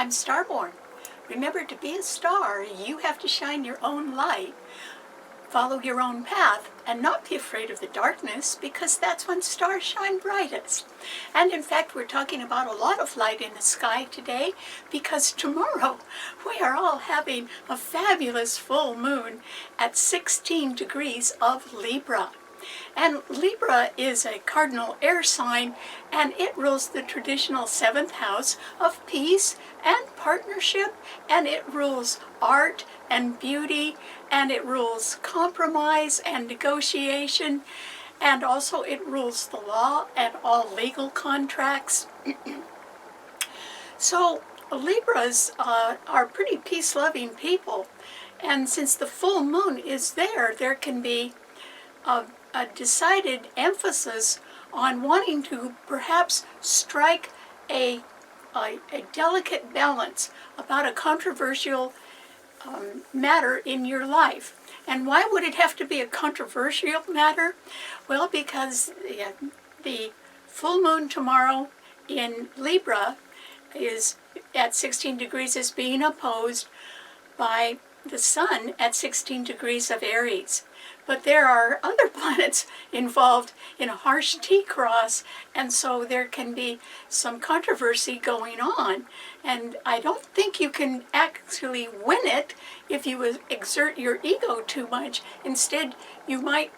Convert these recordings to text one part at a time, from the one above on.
I'm Starborn. Remember, to be a star, you have to shine your own light, follow your own path, and not be afraid of the darkness, because that's when stars shine brightest. And in fact, we're talking about a lot of light in the sky today, because tomorrow we are all having a fabulous full moon at 16 degrees of Libra. And Libra is a cardinal air sign, and it rules the traditional 7th house of peace and partnership, and it rules art and beauty, and it rules compromise and negotiation, and also it rules the law and all legal contracts. So Libras are pretty peace-loving people, and since the full moon is there, there can be a decided emphasis on wanting to perhaps strike a delicate balance about a controversial matter in your life. And why would it have to be a controversial matter? Well, because the full moon tomorrow in Libra is at 16 degrees is being opposed by the sun at 16 degrees of Aries. But there are other planets involved in a harsh T-cross, and so there can be some controversy going on. And I don't think you can actually win it if you exert your ego too much. Instead, you might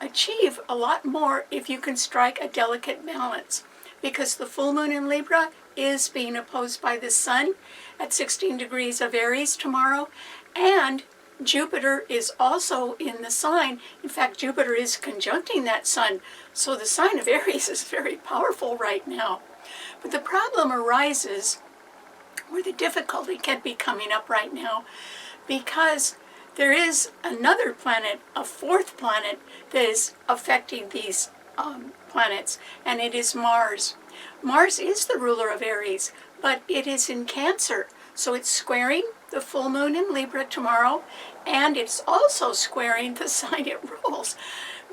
achieve a lot more if you can strike a delicate balance, because the full moon in Libra is being opposed by the sun at 16 degrees of Aries tomorrow, and Jupiter is also in the sign. In fact, Jupiter is conjuncting that sun, so the sign of Aries is very powerful right now. But the problem arises, or the difficulty can be coming up right now, because there is another planet, a fourth planet, that is affecting these planets, and it is Mars. Mars is the ruler of Aries, but it is in Cancer, so it's squaring the full moon in Libra tomorrow, and it's also squaring the sign it rules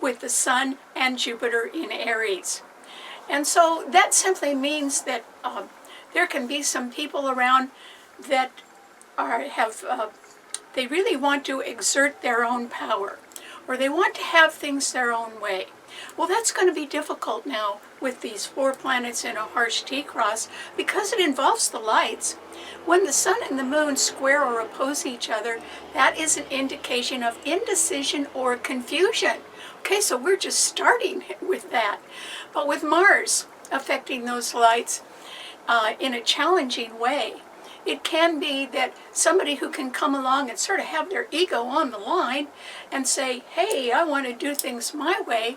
with the sun and Jupiter in Aries. And so that simply means that there can be some people around that they really want to exert their own power, or they want to have things their own way. Well, that's going to be difficult now with these 4 planets in a harsh T-cross, because it involves the lights. When the sun and the moon square or oppose each other, that is an indication of indecision or confusion. Okay, so we're just starting with that. But with Mars affecting those lights in a challenging way, it can be that somebody who can come along and sort of have their ego on the line and say, hey, I want to do things my way,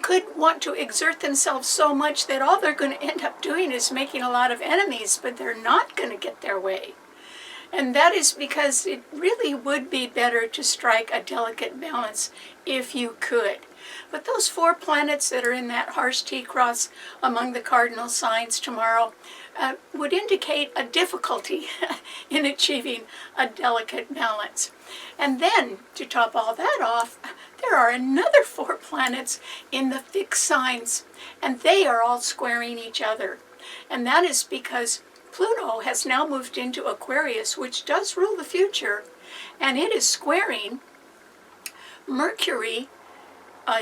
could want to exert themselves so much that all they're going to end up doing is making a lot of enemies, but they're not going to get their way. And that is because it really would be better to strike a delicate balance if you could. But those 4 planets that are in that harsh T-cross among the cardinal signs tomorrow would indicate a difficulty in achieving a delicate balance. And then, to top all that off, there are another 4 planets in the fixed signs, and they are all squaring each other. And that is because Pluto has now moved into Aquarius, which does rule the future, and it is squaring Mercury,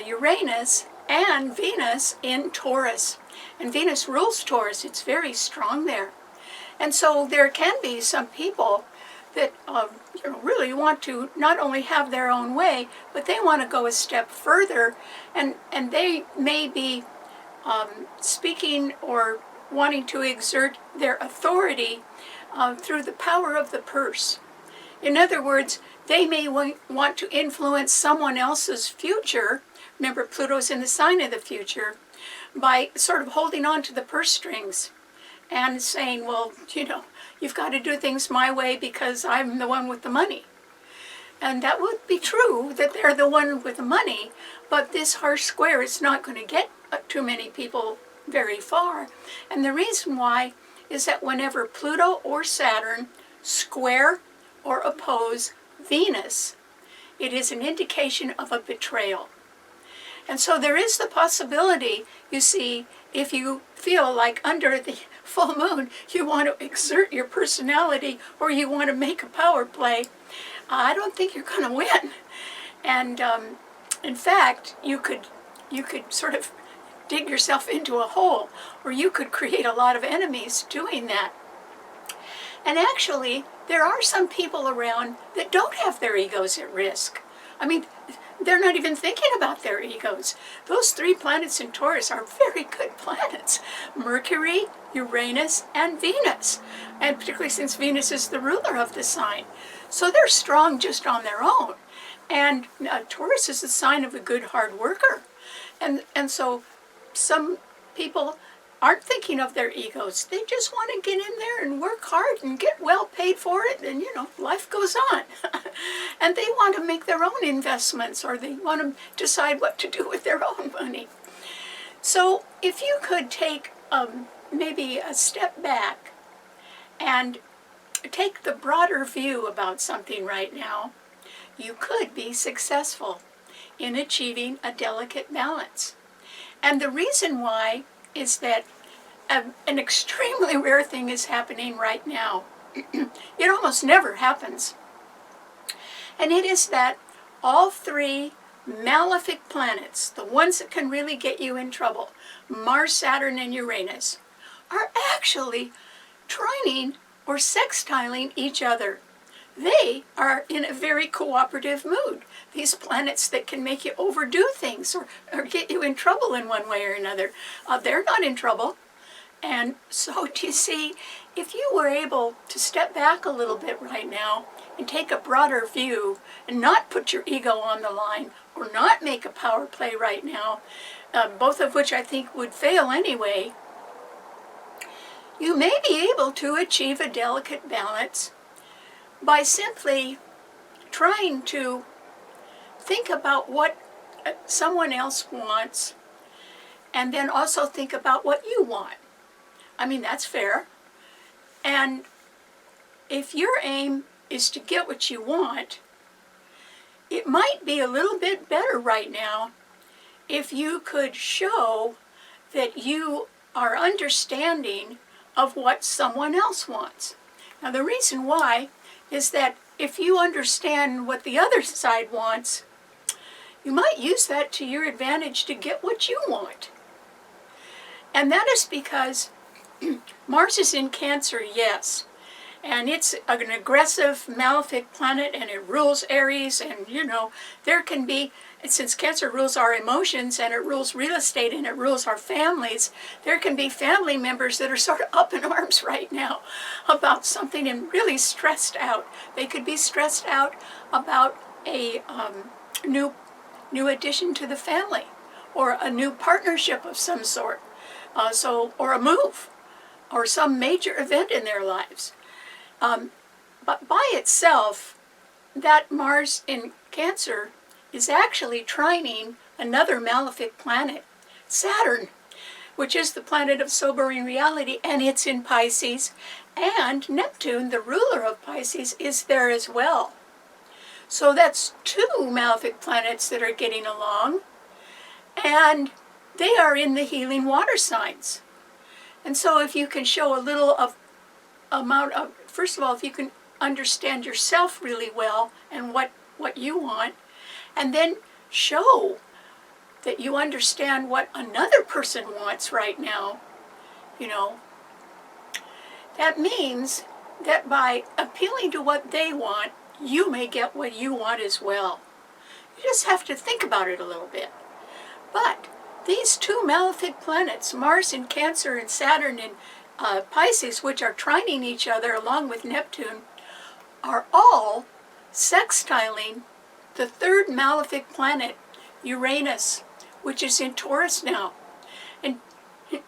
Uranus, and Venus in Taurus. And Venus rules Taurus. It's very strong there. And so there can be some people that really want to not only have their own way, but they want to go a step further, and they may be speaking or wanting to exert their authority through the power of the purse. In other words, they may want to influence someone else's future. Remember, Pluto's in the sign of the future, by sort of holding on to the purse strings and saying, well, you've got to do things my way because I'm the one with the money. And that would be true that they're the one with the money, but this harsh square is not going to get too many people very far. And the reason why is that whenever Pluto or Saturn square or oppose Venus, it is an indication of a betrayal. And so there is the possibility, you see, if you feel like under the full moon, you want to exert your personality or you want to make a power play, I don't think you're going to win. And in fact, you could sort of dig yourself into a hole, or you could create a lot of enemies doing that. And actually, there are some people around that don't have their egos at risk. I mean, they're not even thinking about their egos. Those 3 planets in Taurus are very good planets. Mercury, Uranus, and Venus. And particularly since Venus is the ruler of the sign. So they're strong just on their own. And Taurus is a sign of a good hard worker. And so some people aren't thinking of their egos. They just want to get in there and work hard and get well paid for it, and life goes on. And they want to make their own investments, or they want to decide what to do with their own money. So if you could take maybe a step back and take the broader view about something right now, you could be successful in achieving a delicate balance. And the reason why is that an extremely rare thing is happening right now. It almost never happens. And it is that all 3 malefic planets, the ones that can really get you in trouble, Mars, Saturn, and Uranus, are actually trining or sextiling each other. They are in a very cooperative mood. These planets that can make you overdo things or get you in trouble in one way or another, they're not in trouble. And so, do you see, if you were able to step back a little bit right now and take a broader view and not put your ego on the line or not make a power play right now, both of which I think would fail anyway, you may be able to achieve a delicate balance by simply trying to think about what someone else wants and then also think about what you want. I mean, that's fair. And if your aim is to get what you want, it might be a little bit better right now if you could show that you are understanding of what someone else wants. Now, the reason why is that if you understand what the other side wants, you might use that to your advantage to get what you want. And that is because Mars is in Cancer, yes, and it's an aggressive malefic planet, and it rules Aries, and there can be, since Cancer rules our emotions and it rules real estate and it rules our families, there can be family members that are sort of up in arms right now about something and really stressed out. They could be stressed out about a new addition to the family, or a new partnership of some sort, or a move, or some major event in their lives. But by itself, that Mars in Cancer is actually trining another malefic planet, Saturn, which is the planet of sobering reality, and it's in Pisces, and Neptune, the ruler of Pisces, is there as well. So that's 2 malefic planets that are getting along, and they are in the healing water signs. And so if you can show a little amount of, first of all, if you can understand yourself really well and what you want, and then show that you understand what another person wants right now, that means that by appealing to what they want, you may get what you want as well. You just have to think about it a little bit. But these 2 malefic planets, Mars in Cancer and Saturn in Pisces, which are trining each other along with Neptune, are all sextiling the 3rd malefic planet, Uranus, which is in Taurus now. And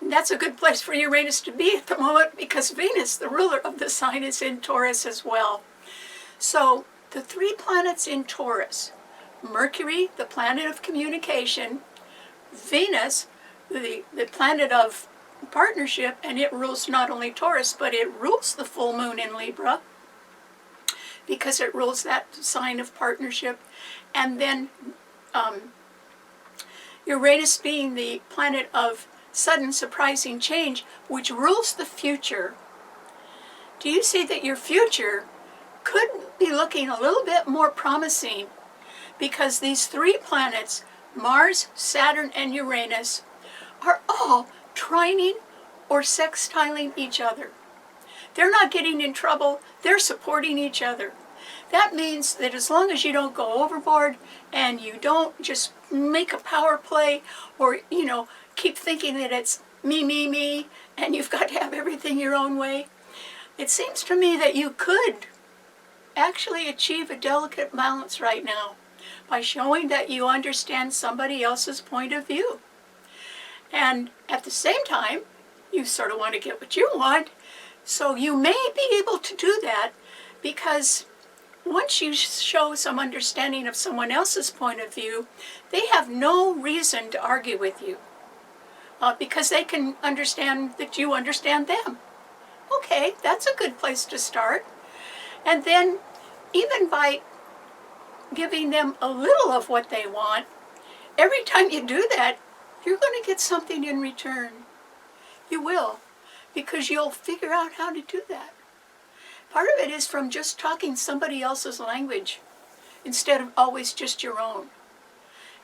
that's a good place for Uranus to be at the moment, because Venus, the ruler of the sign, is in Taurus as well. So the 3 planets in Taurus, Mercury, the planet of communication, Venus, the planet of partnership, and it rules not only Taurus, but it rules the full moon in Libra, because it rules that sign of partnership. And then Uranus being the planet of sudden surprising change which rules the future, do you see that your future could be looking a little bit more promising because these three planets, Mars, Saturn, and Uranus, are all trining or sextiling each other. They're not getting in trouble, they're supporting each other. That means that as long as you don't go overboard and you don't just make a power play or, keep thinking that it's me, and you've got to have everything your own way, it seems to me that you could actually achieve a delicate balance right now by showing that you understand somebody else's point of view. And at the same time, you sort of want to get what you want, so you may be able to do that because once you show some understanding of someone else's point of view, they have no reason to argue with you because they can understand that you understand them. Okay, that's a good place to start. And then even by giving them a little of what they want, every time you do that, you're going to get something in return. You will, because you'll figure out how to do that. Part of it is from just talking somebody else's language instead of always just your own,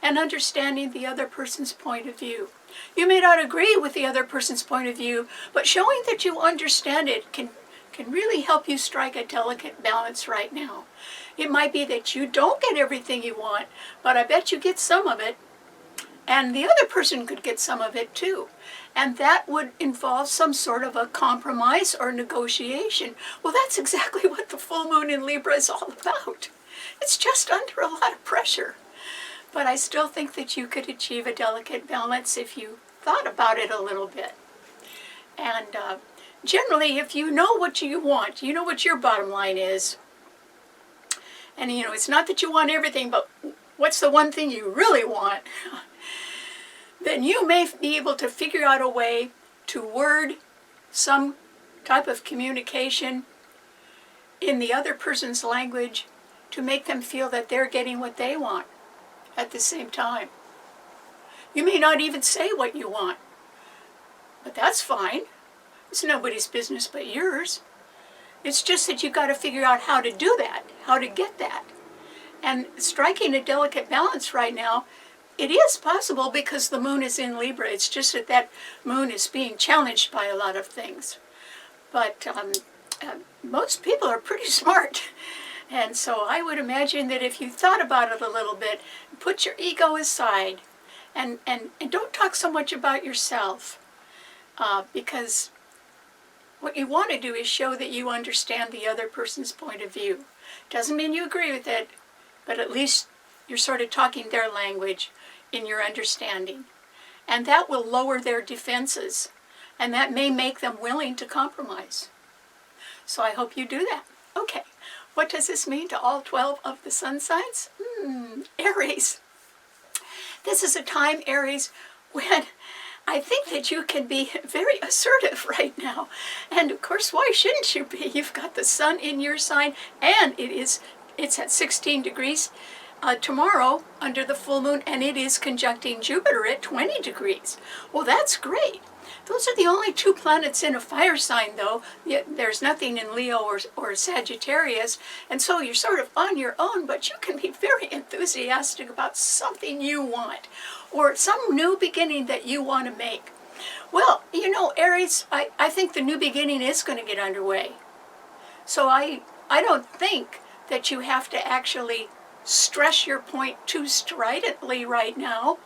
and understanding the other person's point of view. You may not agree with the other person's point of view, but showing that you understand it can really help you strike a delicate balance right now. It might be that you don't get everything you want, but I bet you get some of it, and the other person could get some of it too. And that would involve some sort of a compromise or negotiation. Well, that's exactly what the full moon in Libra is all about. It's just under a lot of pressure. But I still think that you could achieve a delicate balance if you thought about it a little bit. And generally, if you know what you want, you know what your bottom line is. And it's not that you want everything, but what's the one thing you really want? Then you may be able to figure out a way to word some type of communication in the other person's language to make them feel that they're getting what they want at the same time. You may not even say what you want, but that's fine. It's nobody's business but yours. It's just that you've got to figure out how to do that, how to get that. And striking a delicate balance right now, it is possible because the moon is in Libra. It's just that moon is being challenged by a lot of things. But most people are pretty smart. And so I would imagine that if you thought about it a little bit, put your ego aside and don't talk so much about yourself because what you want to do is show that you understand the other person's point of view. Doesn't mean you agree with it, but at least you're sort of talking their language in your understanding. And that will lower their defenses, and that may make them willing to compromise. So I hope you do that. Okay, what does this mean to all 12 of the sun signs? Aries. This is a time, Aries, when I think that you can be very assertive right now. And of course, why shouldn't you be? You've got the sun in your sign, and it's at 16 degrees tomorrow under the full moon, and it is conjuncting Jupiter at 20 degrees. Well, that's great. Those are the only two planets in a fire sign, though. There's nothing in Leo or Sagittarius, and so you're sort of on your own, but you can be very enthusiastic about something you want, or some new beginning that you want to make. Well, Aries, I think the new beginning is going to get underway. So I don't think that you have to actually stress your point too stridently right now,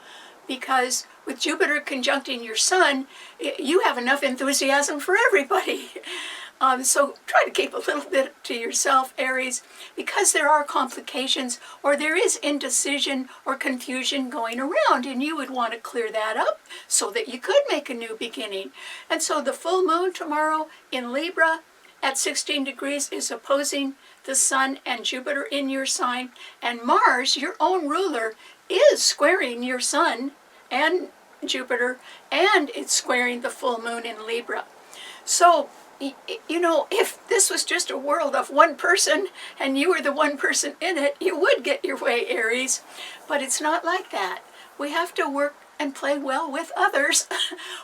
because with Jupiter conjuncting your sun, you have enough enthusiasm for everybody. So try to keep a little bit to yourself, Aries, because there are complications or there is indecision or confusion going around, and you would want to clear that up so that you could make a new beginning. And so the full moon tomorrow in Libra at 16 degrees is opposing the sun and Jupiter in your sign, and Mars, your own ruler, is squaring your sun and Jupiter, and it's squaring the full moon in Libra. So, if this was just a world of one person and you were the one person in it, you would get your way, Aries. But it's not like that. We have to work and play well with others,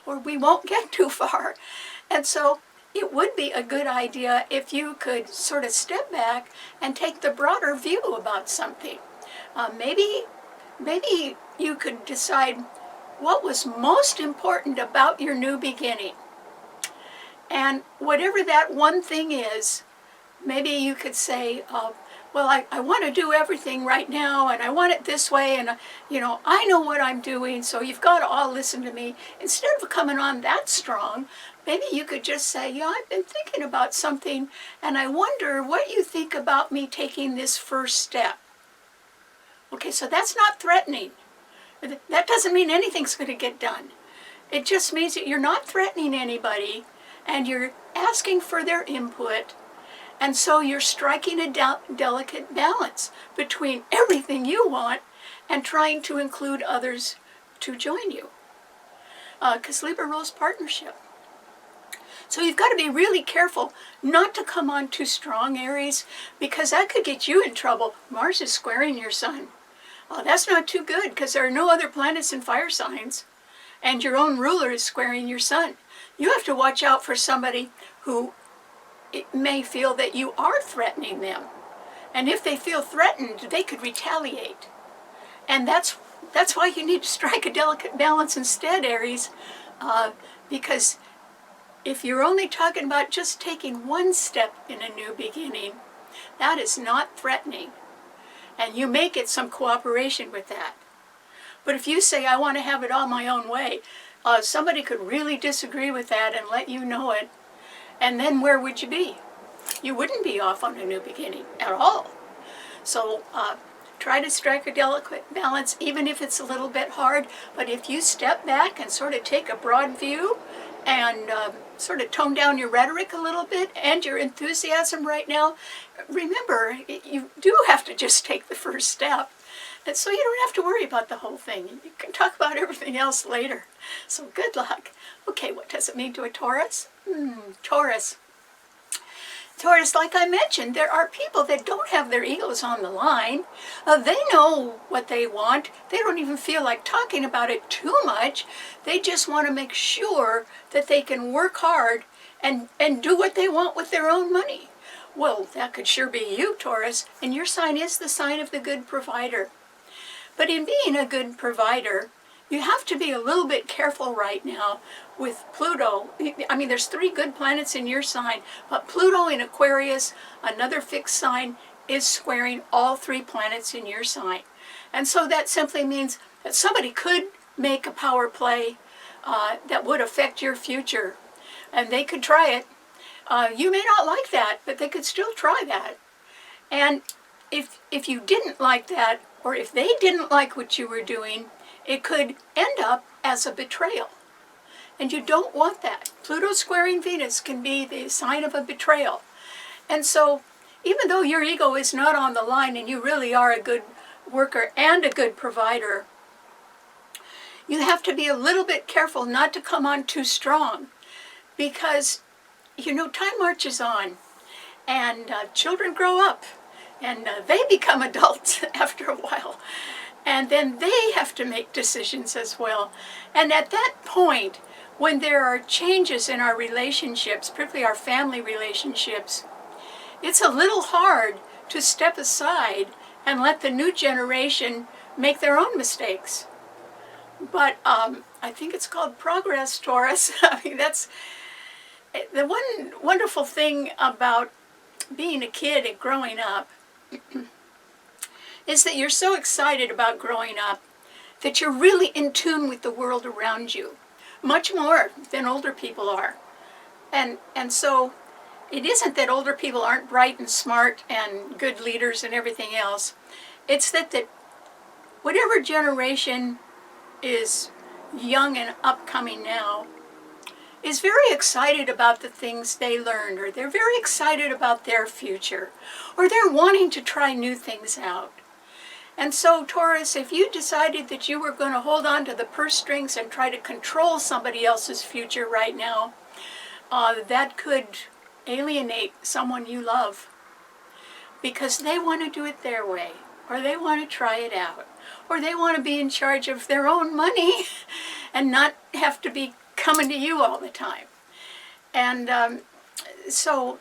or we won't get too far. And so it would be a good idea if you could sort of step back and take the broader view about something. Maybe you could decide what was most important about your new beginning. And whatever that one thing is, maybe you could say, well, I want to do everything right now, and I want it this way, and I know what I'm doing, so you've got to all listen to me. Instead of coming on that strong, maybe you could just say, yeah, I've been thinking about something, and I wonder what you think about me taking this first step. Okay, so that's not threatening. That doesn't mean anything's going to get done. It just means that you're not threatening anybody, and you're asking for their input. And so you're striking a delicate balance between everything you want and trying to include others to join you. Because Libra rules partnership. So you've got to be really careful not to come on too strong, Aries, because that could get you in trouble. Mars is squaring your sun. Oh, that's not too good, because there are no other planets in fire signs. And your own ruler is squaring your sun. You have to watch out for somebody who it may feel that you are threatening them. And if they feel threatened, they could retaliate. And that's why you need to strike a delicate balance instead, Aries. Because if you're only talking about just taking one step in a new beginning, that is not threatening. And you may get some cooperation with that. But if you say, I want to have it all my own way, somebody could really disagree with that and let you know it. And then where would you be? You wouldn't be off on a new beginning at all. So try to strike a delicate balance, even if it's a little bit hard. But if you step back and sort of take a broad view and sort of tone down your rhetoric a little bit and your enthusiasm right now, remember, you do have to just take the first step. And so you don't have to worry about the whole thing. You can talk about everything else later. So good luck. Okay, what does it mean to a Taurus? Taurus. Taurus, like I mentioned, there are people that don't have their egos on the line. They know what they want. They don't even feel like talking about it too much. They just want to make sure that they can work hard and do what they want with their own money. Well, that could sure be you, Taurus, and your sign is the sign of the good provider. But in being a good provider, you have to be a little bit careful right now with Pluto. I mean, there's 3 good planets in your sign, but Pluto in Aquarius, another fixed sign, is squaring all 3 planets in your sign. And so that simply means that somebody could make a power play that would affect your future. And they could try it. You may not like that, but they could still try that. And if you didn't like that, or if they didn't like what you were doing, it could end up as a betrayal. And you don't want that. Pluto squaring Venus can be the sign of a betrayal. And so, even though your ego is not on the line and you really are a good worker and a good provider, you have to be a little bit careful not to come on too strong. Because, time marches on. And children grow up. And they become adults after a while. And then they have to make decisions as well. And at that point, when there are changes in our relationships, particularly our family relationships, it's a little hard to step aside and let the new generation make their own mistakes. But I think it's called progress, Taurus. I mean, that's the one wonderful thing about being a kid and growing up is that you're so excited about growing up that you're really in tune with the world around you, much more than older people are. And so it isn't that older people aren't bright and smart and good leaders and everything else. It's that whatever generation is young and upcoming now is very excited about the things they learned, or they're very excited about their future, or they're wanting to try new things out. And so, Taurus, if you decided that you were going to hold on to the purse strings and try to control somebody else's future right now, that could alienate someone you love, because they want to do it their way, or they want to try it out, or they want to be in charge of their own money and not have to be coming to you all the time. And so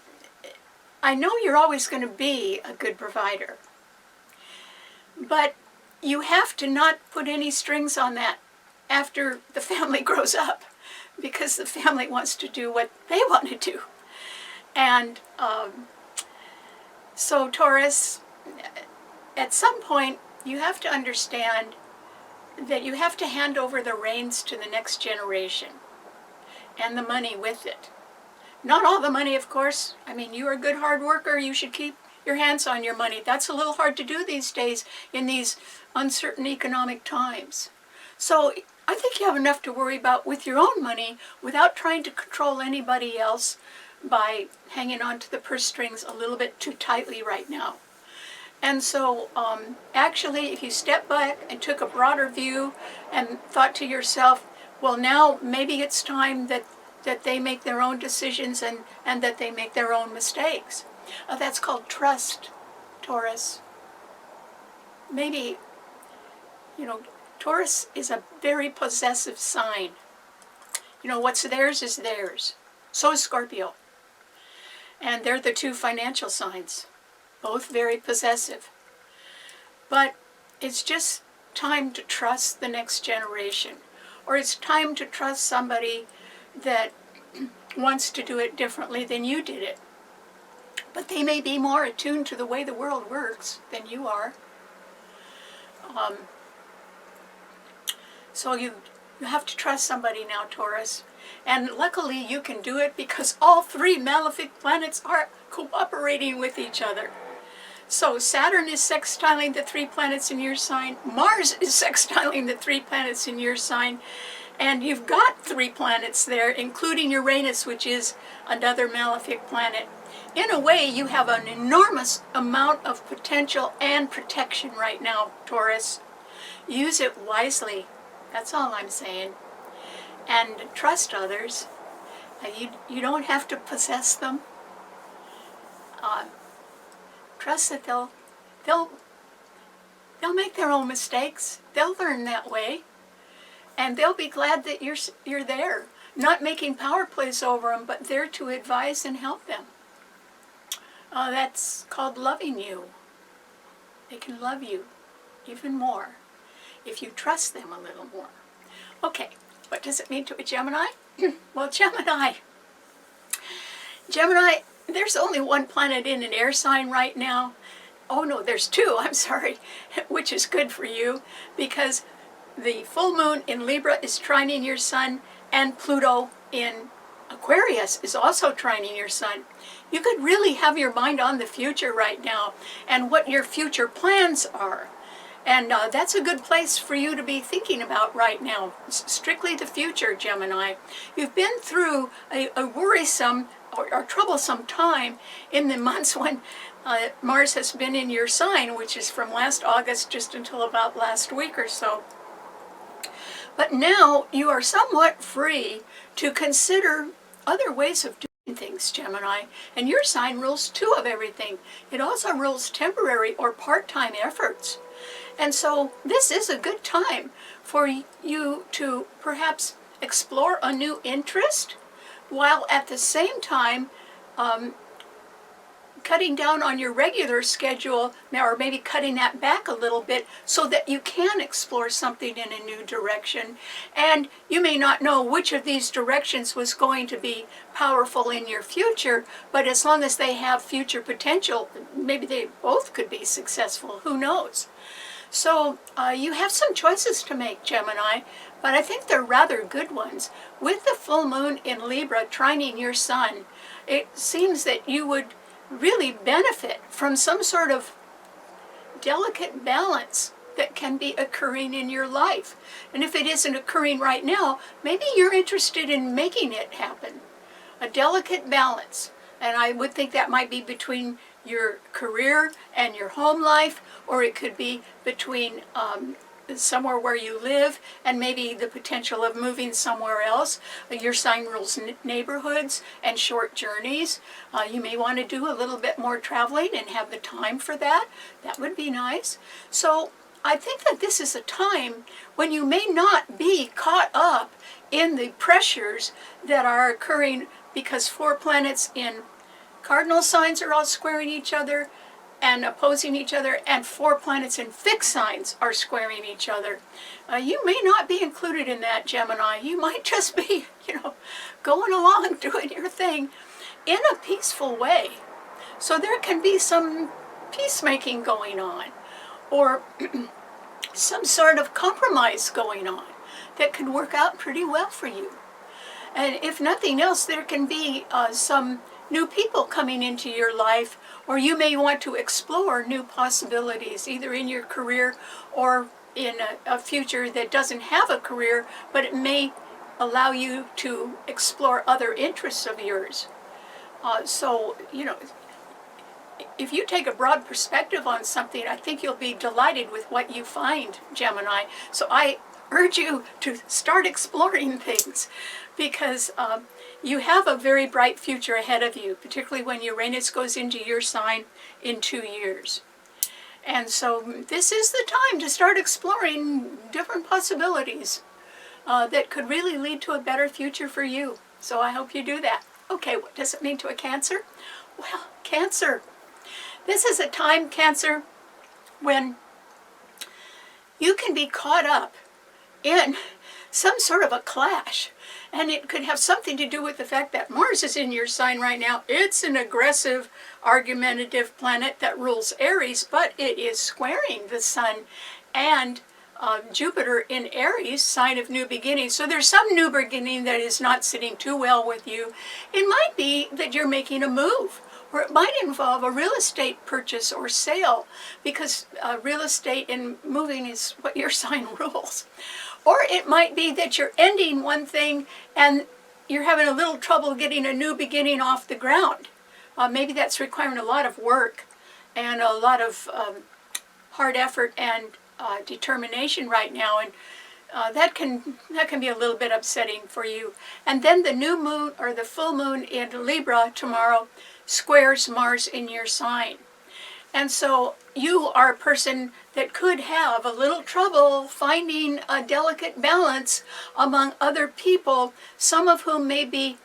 I know you're always going to be a good provider, but you have to not put any strings on that after the family grows up, because the family wants to do what they want to do. And so Taurus, at some point you have to understand that you have to hand over the reins to the next generation, and the money with it. Not all the money, of course. I mean, you're a good hard worker. You should keep your hands on your money. That's a little hard to do these days in these uncertain economic times. So I think you have enough to worry about with your own money without trying to control anybody else by hanging on to the purse strings a little bit too tightly right now. And so actually, if you step back and took a broader view and thought to yourself, well, now maybe it's time that they make their own decisions and that they make their own mistakes. That's called trust, Taurus. Maybe, Taurus is a very possessive sign. What's theirs is theirs. So is Scorpio. And they're the two financial signs, both very possessive. But it's just time to trust the next generation, or it's time to trust somebody that wants to do it differently than you did it. But they may be more attuned to the way the world works than you are. So you have to trust somebody now, Taurus. And luckily you can do it because all three malefic planets are cooperating with each other. So Saturn is sextiling the three planets in your sign. Mars is sextiling the three planets in your sign. And you've got three planets there, including Uranus, which is another malefic planet. In a way, you have an enormous amount of potential and protection right now, Taurus. Use it wisely. That's all I'm saying. And trust others. You don't have to possess them. Trust that they'll make their own mistakes. They'll learn that way. And they'll be glad that you're there, not making power plays over them, but there to advise and help them. That's called loving you. They can love you even more if you trust them a little more. Okay, what does it mean to a Gemini? Well, Gemini, there's only one planet in an air sign right now. Oh no, there's two, I'm sorry, which is good for you, because the full moon in Libra is trining your sun, and Pluto in Aquarius is also trining your sun. You could really have your mind on the future right now and what your future plans are. And that's a good place for you to be thinking about right now. Strictly the future, Gemini. You've been through a worrisome or troublesome time in the months when Mars has been in your sign, which is from last August just until about last week or so. But now you are somewhat free to consider other ways of doing things, Gemini. And your sign rules two of everything. It also rules temporary or part-time efforts. And so this is a good time for you to perhaps explore a new interest, while at the same time cutting down on your regular schedule, or maybe cutting that back a little bit so that you can explore something in a new direction. And you may not know which of these directions was going to be powerful in your future, but as long as they have future potential, maybe they both could be successful. Who knows? So you have some choices to make, Gemini, but I think they're rather good ones. With the full moon in Libra trining your sun, it seems that you would really benefit from some sort of delicate balance that can be occurring in your life. And if it isn't occurring right now, maybe you're interested in making it happen. A delicate balance. And I would think that might be between your career and your home life, or it could be between somewhere where you live and maybe the potential of moving somewhere else. Your sign rules neighborhoods and short journeys. You may want to do a little bit more traveling and have the time for that. That would be nice. So I think that this is a time when you may not be caught up in the pressures that are occurring because 4 planets in cardinal signs are all squaring each other and opposing each other, and 4 planets in fixed signs are squaring each other. You may not be included in that, Gemini. You might just be, going along, doing your thing in a peaceful way. So there can be some peacemaking going on, or some sort of compromise going on that can work out pretty well for you. And if nothing else, there can be some new people coming into your life, or you may want to explore new possibilities, either in your career or in a future that doesn't have a career, but it may allow you to explore other interests of yours. So, if you take a broad perspective on something, I think you'll be delighted with what you find, Gemini. So I urge you to start exploring things, because you have a very bright future ahead of you, particularly when Uranus goes into your sign in 2 years. And so this is the time to start exploring different possibilities that could really lead to a better future for you. So I hope you do that. Okay, what does it mean to a Cancer? Well, Cancer. This is a time, Cancer, when you can be caught up in some sort of a clash. And it could have something to do with the fact that Mars is in your sign right now. It's an aggressive, argumentative planet that rules Aries, but it is squaring the Sun and Jupiter in Aries, sign of new beginning. So there's some new beginning that is not sitting too well with you. It might be that you're making a move, or it might involve a real estate purchase or sale, because real estate and moving is what your sign rules. Or it might be that you're ending one thing and you're having a little trouble getting a new beginning off the ground. Maybe that's requiring a lot of work and a lot of hard effort and determination right now, and that can be a little bit upsetting for you. And then the new moon, or the full moon in Libra tomorrow, squares Mars in your sign. And so you are a person that could have a little trouble finding a delicate balance among other people, some of whom may be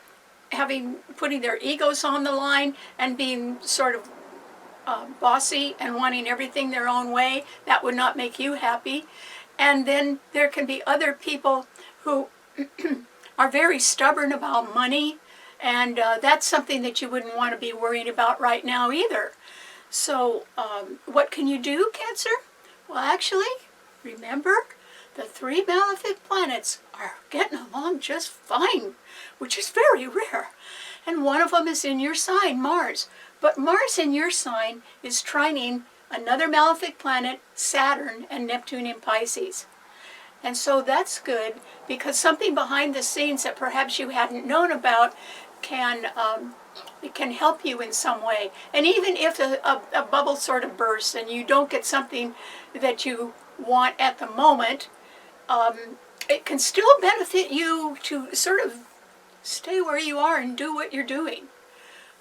putting their egos on the line and being sort of bossy and wanting everything their own way. That would not make you happy. And then there can be other people who are very stubborn about money, and that's something that you wouldn't want to be worrying about right now either. So what can you do, Cancer? Well, actually, remember, the 3 malefic planets are getting along just fine, which is very rare. And one of them is in your sign, Mars. But Mars in your sign is trining another malefic planet, Saturn, and Neptune in Pisces. And so that's good, because something behind the scenes that perhaps you hadn't known about can help you in some way. And even if a bubble sort of bursts and you don't get something that you want at the moment, it can still benefit you to sort of stay where you are and do what you're doing.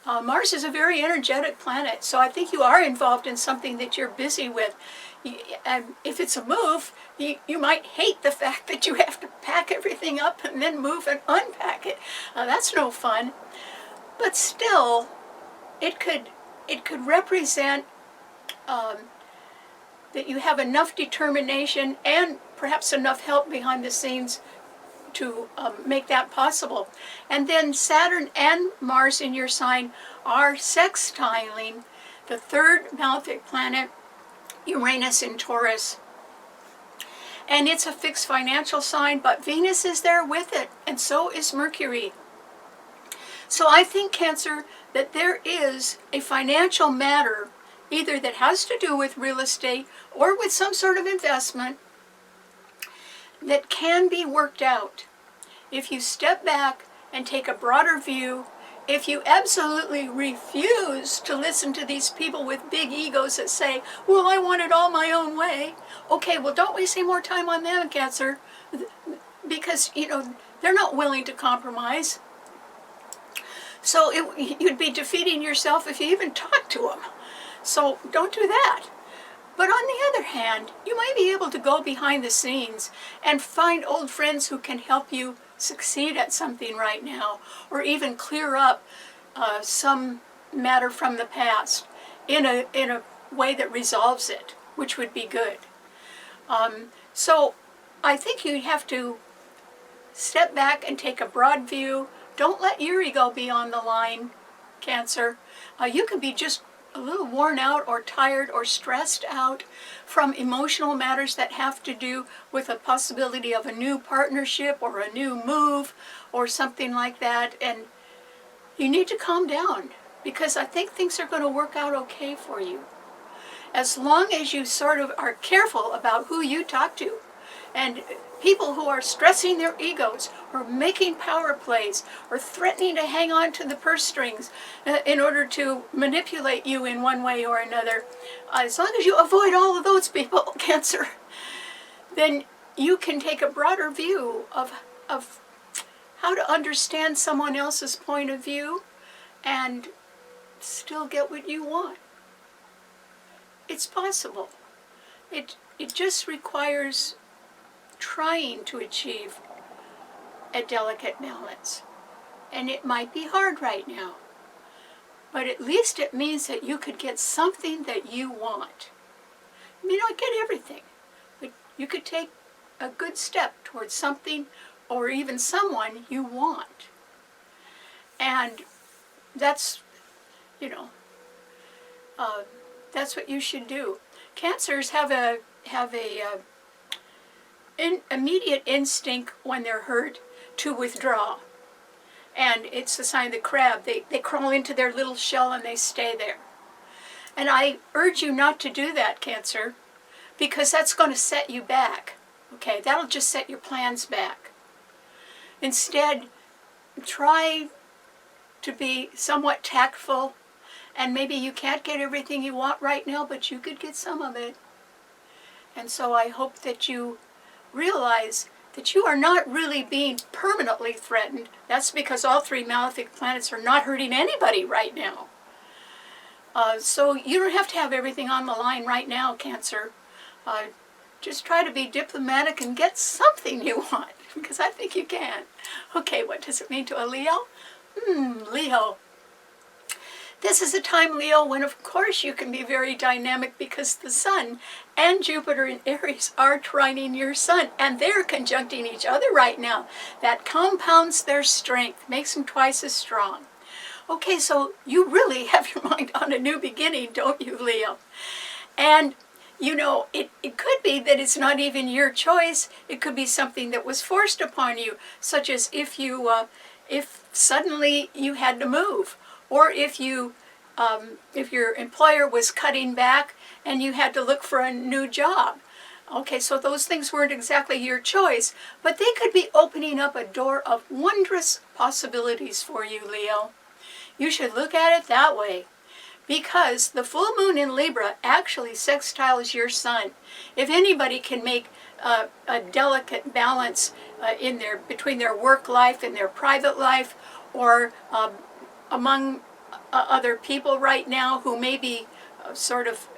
Mars is a very energetic planet, so I think you are involved in something that you're busy with. And if it's a move, you might hate the fact that you have to pack everything up and then move and unpack it. That's no fun. But still, it could represent that you have enough determination and perhaps enough help behind the scenes to make that possible. And then Saturn and Mars in your sign are sextiling the 3rd malefic planet, Uranus in Taurus. And it's a fixed financial sign, but Venus is there with it, and so is Mercury. So I think, Cancer, that there is a financial matter, either that has to do with real estate or with some sort of investment, that can be worked out if you step back and take a broader view. If you absolutely refuse to listen to these people with big egos that say, well, I want it all my own way. Okay, well, don't waste any more time on them, Cancer, because, they're not willing to compromise. So you'd be defeating yourself if you even talk to them. So don't do that. But on the other hand, you might be able to go behind the scenes and find old friends who can help you succeed at something right now, or even clear up some matter from the past in a way that resolves it, which would be good. So I think you have to step back and take a broad view. Don't let your ego be on the line, Cancer. You can be just a little worn out or tired or stressed out from emotional matters that have to do with a possibility of a new partnership or a new move or something like that. And you need to calm down, because I think things are going to work out okay for you. As long as you sort of are careful about who you talk to, and people who are stressing their egos or making power plays or threatening to hang on to the purse strings in order to manipulate you in one way or another, as long as you avoid all of those people, Cancer, then you can take a broader view of how to understand someone else's point of view and still get what you want. It's possible. It just requires trying to achieve a delicate balance. And it might be hard right now, but at least it means that you could get something that you want. You may not get everything, but you could take a good step towards something or even someone you want. And that's, that's what you should do. Cancers have an immediate instinct when they're hurt to withdraw. And it's the sign of the crab. They crawl into their little shell and they stay there. And I urge you not to do that, Cancer, because that's going to set you back. Okay, that'll just set your plans back. Instead, try to be somewhat tactful, and maybe you can't get everything you want right now, but you could get some of it. And so I hope that you realize that you are not really being permanently threatened. That's because all three malefic planets are not hurting anybody right now. So you don't have to have everything on the line right now, Cancer. Just try to be diplomatic and get something you want, because I think you can. Okay, what does it mean to a Leo? Leo. This is a time, Leo, when of course you can be very dynamic, because the Sun and Jupiter in Aries are trining your Sun, and they're conjuncting each other right now. That compounds their strength, makes them twice as strong. Okay, so you really have your mind on a new beginning, don't you, Leo? And it could be that it's not even your choice. It could be something that was forced upon you, such as if suddenly you had to move, or if your employer was cutting back and you had to look for a new job. Okay, so those things weren't exactly your choice, but they could be opening up a door of wondrous possibilities for you, Leo. You should look at it that way, because the full moon in Libra actually sextiles your Sun. If anybody can make a delicate balance between their work life and their private life, or among other people right now who may be sort of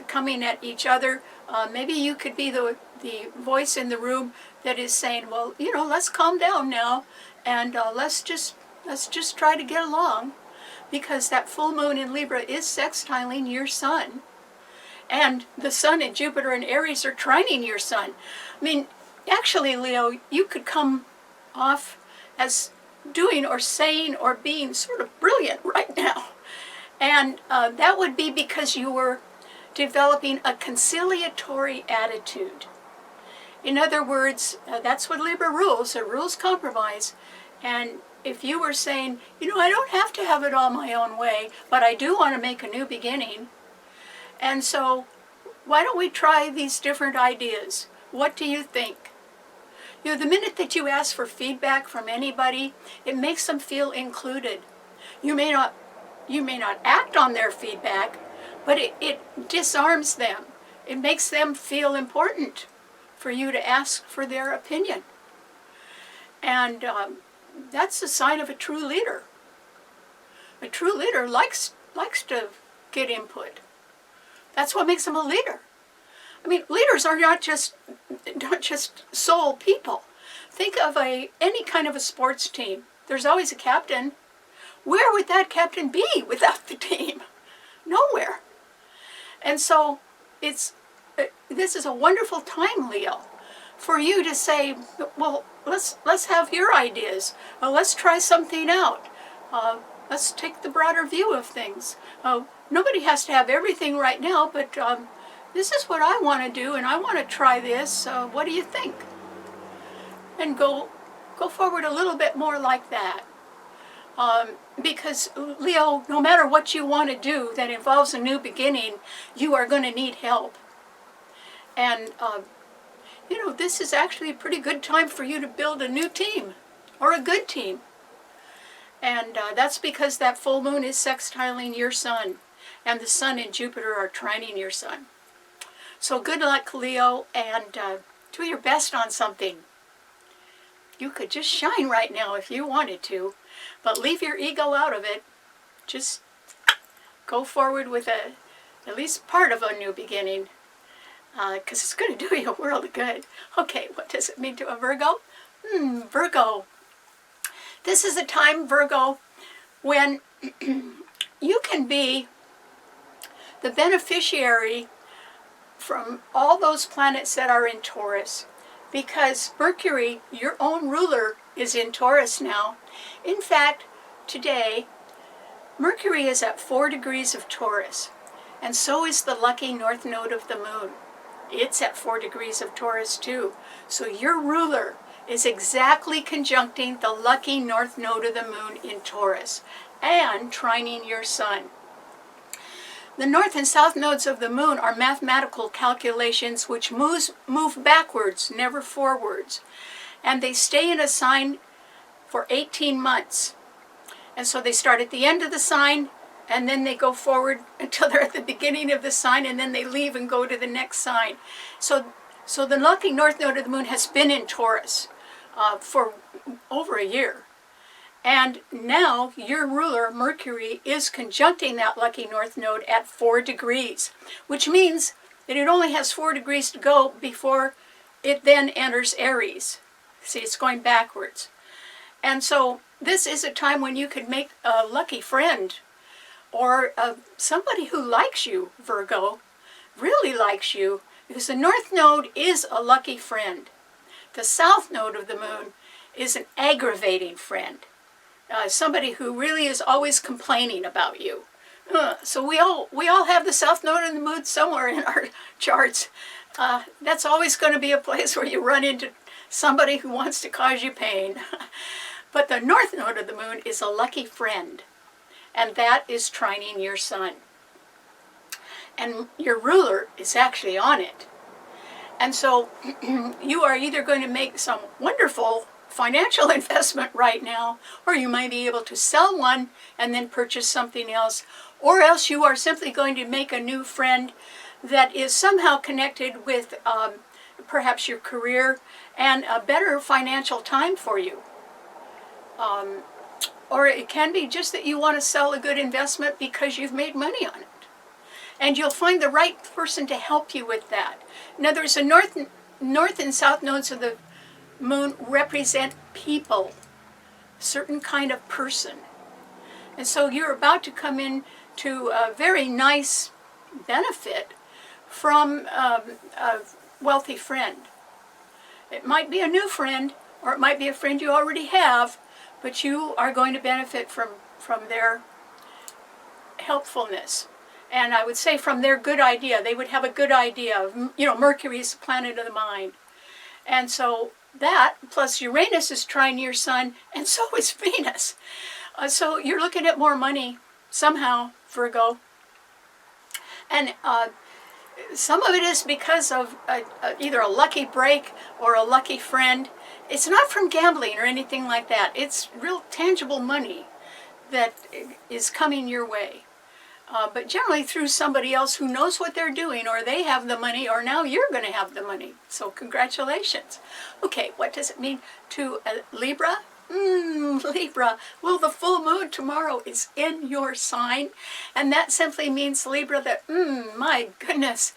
coming at each other, maybe you could be the voice in the room that is saying, well, let's calm down now, and let's just try to get along. Because that full moon in Libra is sextiling your Sun. And the Sun and Jupiter and Aries are trining your Sun. I mean, actually, Leo, you could come off as doing or saying or being sort of brilliant right now. And that would be because you were developing a conciliatory attitude. In other words, that's what Libra rules. It rules compromise. And if you were saying, I don't have to have it all my own way, but I do want to make a new beginning. And so, why don't we try these different ideas? What do you think? The minute that you ask for feedback from anybody, it makes them feel included. You may not act on their feedback, but it disarms them. It makes them feel important for you to ask for their opinion. And that's a sign of a true leader. A true leader likes to get input. That's what makes them a leader. I mean, leaders are not just sole people. Think of any kind of a sports team. There's always a captain. Where would that captain be without the team? Nowhere. And so this is a wonderful time, Leo, for you to say, well, let's have your ideas. Let's try something out. Let's take the broader view of things. Nobody has to have everything right now, but this is what I want to do, and I want to try this. What do you think? And go forward a little bit more like that. Because, Leo, no matter what you want to do that involves a new beginning, you are going to need help. And, this is actually a pretty good time for you to build a new team, or a good team. And that's because that full moon is sextiling your sun, and the sun and Jupiter are trining your sun. So good luck, Leo, and do your best on something. You could just shine right now if you wanted to, but leave your ego out of it. Just go forward with at least part of a new beginning, because it's going to do you a world of good. Okay, what does it mean to a Virgo? Virgo. This is a time, Virgo, when you can be the beneficiary from all those planets that are in Taurus, because Mercury, your own ruler, is in Taurus now. In fact, today, Mercury is at 4 degrees of Taurus, and so is the lucky north node of the moon. It's at 4 degrees of Taurus too. So your ruler is exactly conjuncting the lucky north node of the moon in Taurus and trining your sun. The north and south nodes of the moon are mathematical calculations which move backwards, never forwards. And they stay in a sign for 18 months. And so they start at the end of the sign, and then they go forward until they're at the beginning of the sign, and then they leave and go to the next sign. So the lucky north node of the moon has been in Taurus for over a year. And now your ruler, Mercury, is conjuncting that lucky north node at 4 degrees, which means that it only has 4 degrees to go before it then enters Aries. See, it's going backwards. And so this is a time when you could make a lucky friend, or somebody who likes you, Virgo, really likes you, because the north node is a lucky friend. The south node of the moon is an aggravating friend. Somebody who really is always complaining about you. So we all have the south node of the moon somewhere in our charts. That's always going to be a place where you run into somebody who wants to cause you pain. But the north node of the moon is a lucky friend, and that is trining your sun. And your ruler is actually on it. And so you are either going to make some wonderful financial investment right now, or you might be able to sell one and then purchase something else, or else you are simply going to make a new friend that is somehow connected with perhaps your career and a better financial time for you. Or it can be just that you want to sell a good investment because you've made money on it. And you'll find the right person to help you with that. In other words, the north and south nodes of the moon represent people, a certain kind of person. And so you're about to come in to a very nice benefit from a wealthy friend. It might be a new friend, or it might be a friend you already have, but you are going to benefit from their helpfulness. And I would say from their good idea. They would have a good idea of, Mercury is the planet of the mind. And so that, plus Uranus is trine your sun, and so is Venus. So you're looking at more money somehow, Virgo. And some of it is because of either a lucky break or a lucky friend. It's not from gambling or anything like that. It's real tangible money that is coming your way. But generally through somebody else who knows what they're doing, or they have the money, or now you're going to have the money. So congratulations. Okay, what does it mean to Libra? Libra. Well, the full moon tomorrow is in your sign, and that simply means, Libra, that, my goodness,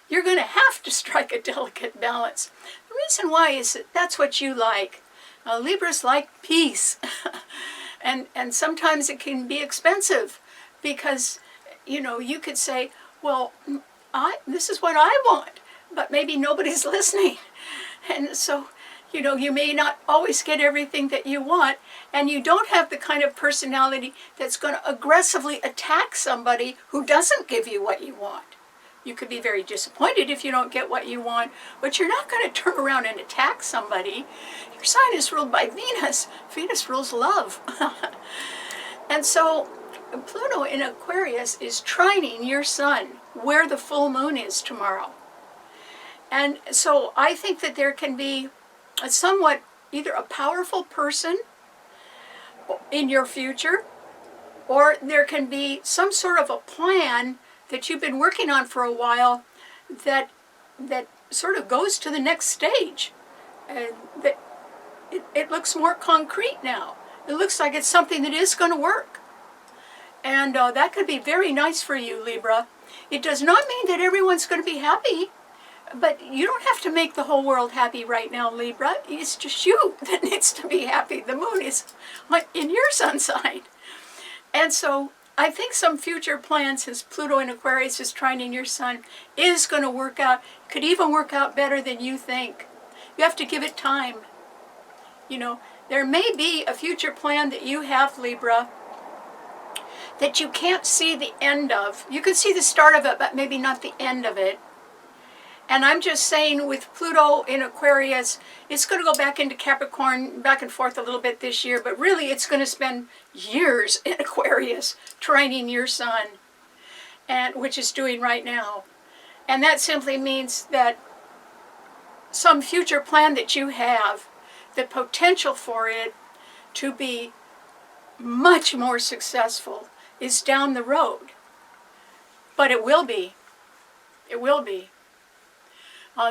you're going to have to strike a delicate balance. The reason why is that that's what you like. Libras like peace. and sometimes it can be expensive because, you could say, well, this is what I want, but maybe nobody's listening. And so, you may not always get everything that you want, and you don't have the kind of personality that's going to aggressively attack somebody who doesn't give you what you want. You could be very disappointed if you don't get what you want, but you're not going to turn around and attack somebody. Your sign is ruled by Venus. Venus rules love. And so Pluto in Aquarius is trining your sun where the full moon is tomorrow. And so I think that there can be a somewhat either a powerful person in your future, or there can be some sort of a plan that you've been working on for a while that sort of goes to the next stage. And that it looks more concrete now. It looks like it's something that is going to work. And that could be very nice for you, Libra. It does not mean that everyone's going to be happy, but you don't have to make the whole world happy right now, Libra. It's just you that needs to be happy. The moon is in your sun sign. And so I think some future plans, since Pluto in Aquarius is trining your sun, is going to work out. Could even work out better than you think. You have to give it time. There may be a future plan that you have, Libra, that you can't see the end of. You can see the start of it, but maybe not the end of it. And I'm just saying, with Pluto in Aquarius, it's going to go back into Capricorn, back and forth a little bit this year, but really it's going to spend years in Aquarius trining your sun, and which it's doing right now. And that simply means that some future plan that you have, the potential for it to be much more successful is down the road. But it will be. It will be.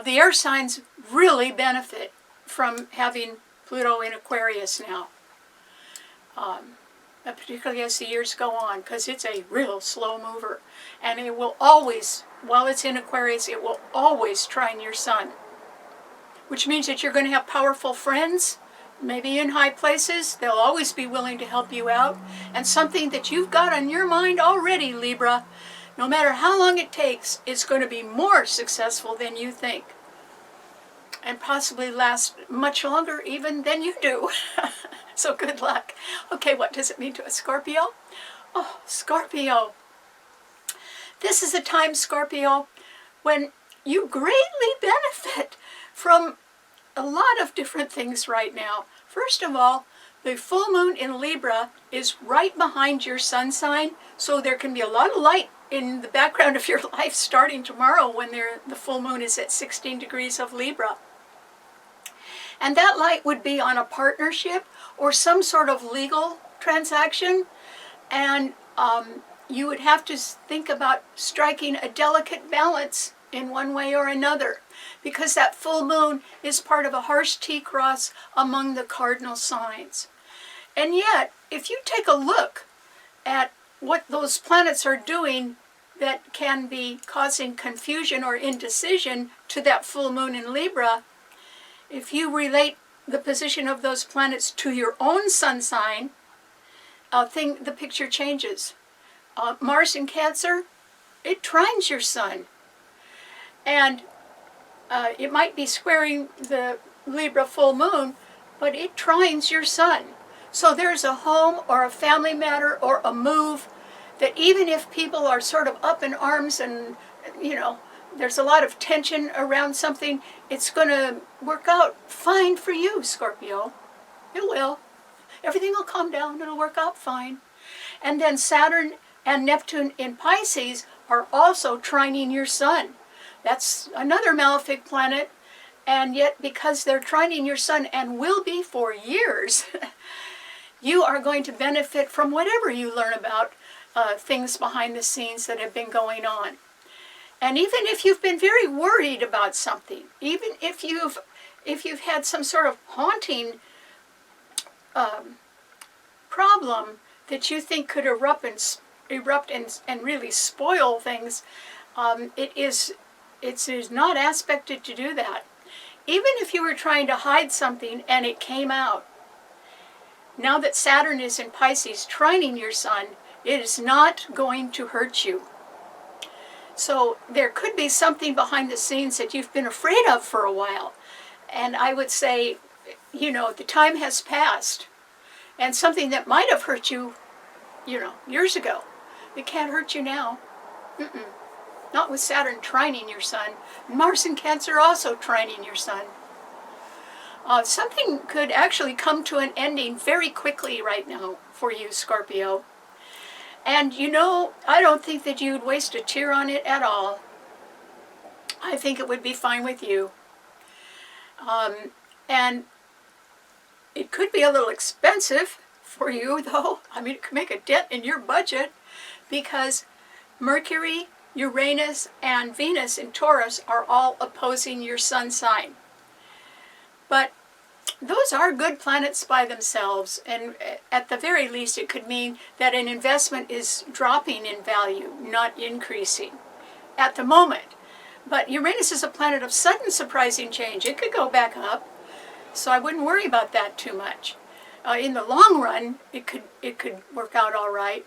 The air signs really benefit from having Pluto in Aquarius now, particularly as the years go on, because it's a real slow mover. And it will always, while it's in Aquarius, it will always trine your sun, which means that you're going to have powerful friends, maybe in high places. They'll always be willing to help you out. And something that you've got on your mind already, Libra, no matter how long it takes, it's going to be more successful than you think. And possibly last much longer even than you do. So good luck. Okay, what does it mean to a Scorpio? Oh, Scorpio. This is a time, Scorpio, when you greatly benefit from a lot of different things right now. First of all, the full moon in Libra is right behind your sun sign, so there can be a lot of light in the background of your life starting tomorrow when the full moon is at 16 degrees of Libra. And that light would be on a partnership or some sort of legal transaction, and you would have to think about striking a delicate balance in one way or another, because that full moon is part of a harsh T-cross among the cardinal signs. And yet, if you take a look at what those planets are doing that can be causing confusion or indecision to that full moon in Libra, if you relate the position of those planets to your own sun sign, the picture changes. Mars in Cancer, it trines your sun. And it might be squaring the Libra full moon, but it trines your sun. So there's a home or a family matter or a move that even if people are sort of up in arms and, there's a lot of tension around something, it's going to work out fine for you, Scorpio. It will. Everything will calm down. It'll work out fine. And then Saturn and Neptune in Pisces are also trining your sun. That's another malefic planet, and yet because they're trining your sun and will be for years, you are going to benefit from whatever you learn about things behind the scenes that have been going on. And even if you've been very worried about something, even if you've had some sort of haunting problem that you think could erupt and really spoil things, it is It's not aspected to do that. Even if you were trying to hide something and it came out, now that Saturn is in Pisces trining your sun, it is not going to hurt you. So there could be something behind the scenes that you've been afraid of for a while. And I would say, the time has passed. And something that might have hurt you, years ago, it can't hurt you now. Not with Saturn trining your sun. Mars in Cancer also trining your sun. Something could actually come to an ending very quickly right now for you, Scorpio. And I don't think that you'd waste a tear on it at all. I think it would be fine with you. And it could be a little expensive for you, though. I mean, it could make a dent in your budget because Mercury, Uranus, and Venus in Taurus are all opposing your sun sign. But those are good planets by themselves, and at the very least it could mean that an investment is dropping in value, not increasing at the moment. But Uranus is a planet of sudden surprising change. It could go back up, so I wouldn't worry about that too much. In the long run, it could work out all right.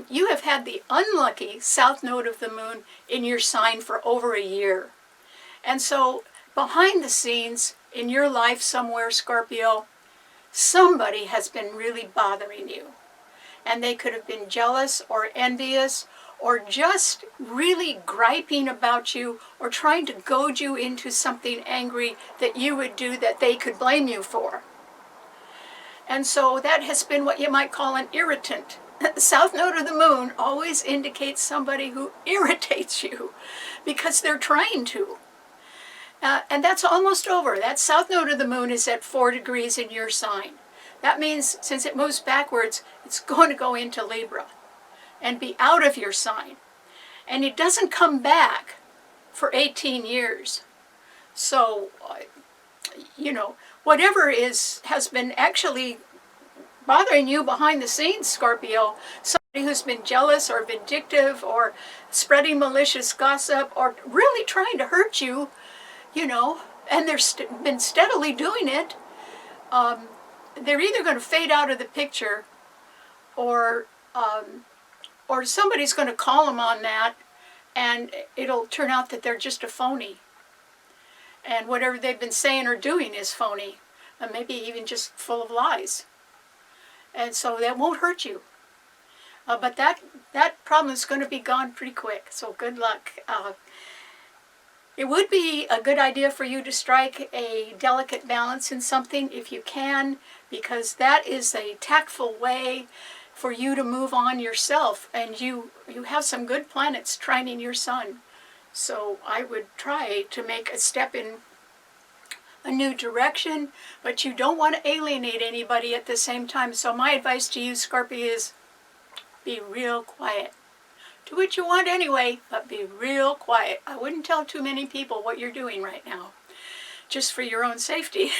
You have had the unlucky south node of the moon in your sign for over a year. And so behind the scenes in your life somewhere, Scorpio, somebody has been really bothering you. And they could have been jealous or envious or just really griping about you or trying to goad you into something angry that you would do that they could blame you for. And so that has been what you might call an irritant. The south node of the moon always indicates somebody who irritates you because they're trying to. And that's almost over. That south node of the moon is at 4 degrees in your sign. That means since it moves backwards, it's going to go into Libra and be out of your sign. And it doesn't come back for 18 years. So, whatever has been actually bothering you behind the scenes, Scorpio, somebody who's been jealous or vindictive or spreading malicious gossip or really trying to hurt you, and they've been steadily doing it, they're either going to fade out of the picture or somebody's going to call them on that, and it'll turn out that they're just a phony. And whatever they've been saying or doing is phony, and maybe even just full of lies. And so that won't hurt you. But that problem is going to be gone pretty quick, so good luck. It would be a good idea for you to strike a delicate balance in something if you can, because that is a tactful way for you to move on yourself. And you have some good planets trining your sun. So I would try to make a step in a new direction, but you don't want to alienate anybody at the same time. So my advice to you, Scorpio, is be real quiet. Do what you want anyway, but be real quiet. I wouldn't tell too many people what you're doing right now, just for your own safety.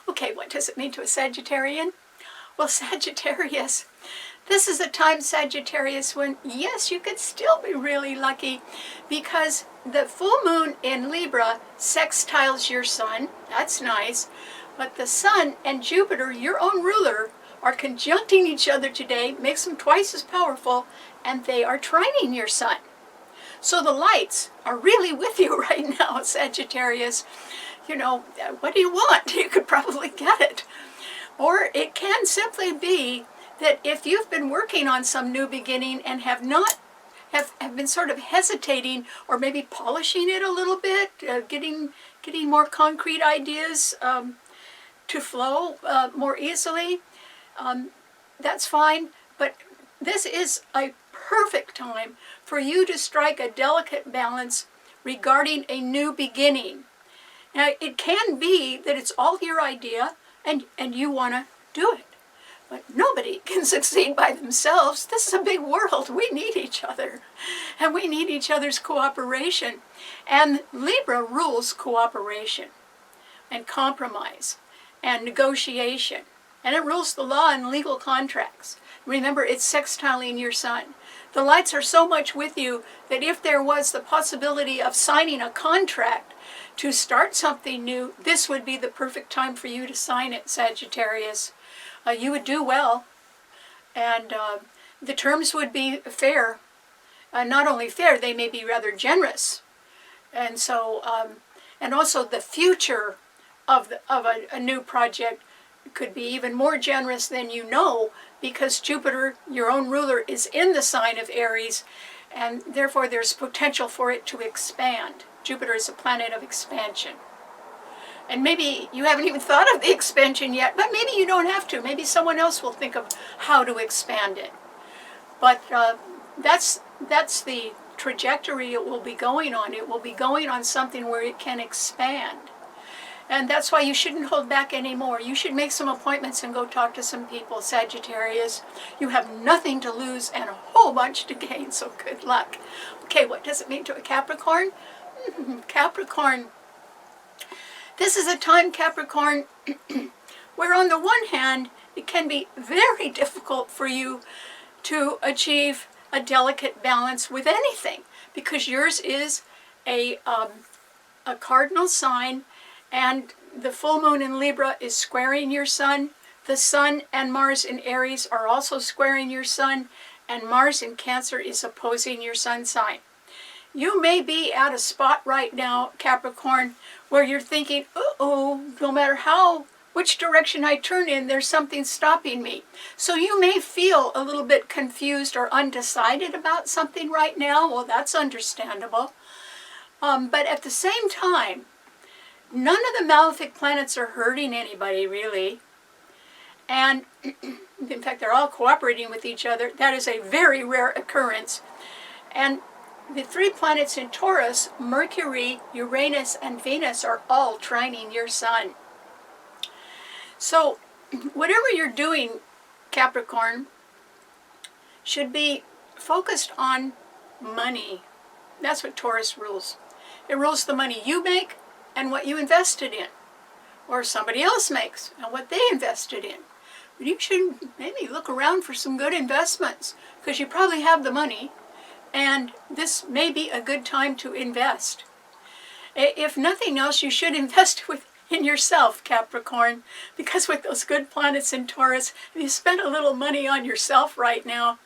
Okay, what does it mean to a Sagittarian? Well, Sagittarius, this is a time, Sagittarius, when, yes, you could still be really lucky because the full moon in Libra sextiles your sun. That's nice. But the sun and Jupiter, your own ruler, are conjuncting each other today, makes them twice as powerful, and they are trining your sun. So the lights are really with you right now, Sagittarius. What do you want? You could probably get it. Or it can simply be that if you've been working on some new beginning and have been sort of hesitating or maybe polishing it a little bit, getting more concrete ideas to flow more easily, that's fine. But this is a perfect time for you to strike a delicate balance regarding a new beginning. Now, it can be that it's all your idea and you want to do it. But nobody can succeed by themselves. This is a big world. We need each other. And we need each other's cooperation. And Libra rules cooperation and compromise and negotiation. And it rules the law and legal contracts. Remember, it's sextiling your sun. The lights are so much with you that if there was the possibility of signing a contract to start something new, this would be the perfect time for you to sign it, Sagittarius. You would do well, and the terms would be fair. Not only fair, they may be rather generous. And so, and also the future of a new project could be even more generous than you know, because Jupiter, your own ruler, is in the sign of Aries, and therefore there's potential for it to expand. Jupiter is a planet of expansion. And maybe you haven't even thought of the expansion yet, but maybe you don't have to. Maybe someone else will think of how to expand it. But that's the trajectory it will be going on. It will be going on something where it can expand. And that's why you shouldn't hold back anymore. You should make some appointments and go talk to some people, Sagittarius. You have nothing to lose and a whole bunch to gain, so good luck. Okay, what does it mean to a Capricorn? Capricorn. This is a time, Capricorn, where on the one hand, it can be very difficult for you to achieve a delicate balance with anything, because yours is a cardinal sign, and the full moon in Libra is squaring your sun. The sun and Mars in Aries are also squaring your sun, and Mars in Cancer is opposing your sun sign. You may be at a spot right now, Capricorn, where you're thinking, uh-oh, no matter which direction I turn in, there's something stopping me. So you may feel a little bit confused or undecided about something right now. Well, that's understandable. But at the same time, none of the malefic planets are hurting anybody, really. And in fact, they're all cooperating with each other. That is a very rare occurrence. And the three planets in Taurus, Mercury, Uranus, and Venus, are all trining your sun. So whatever you're doing, Capricorn, should be focused on money. That's what Taurus rules. It rules the money you make and what you invested in, or somebody else makes and what they invested in. But you should maybe look around for some good investments, because you probably have the money, and this may be a good time to invest. If nothing else, you should invest in yourself, Capricorn, because with those good planets in Taurus, if you spent a little money on yourself right now,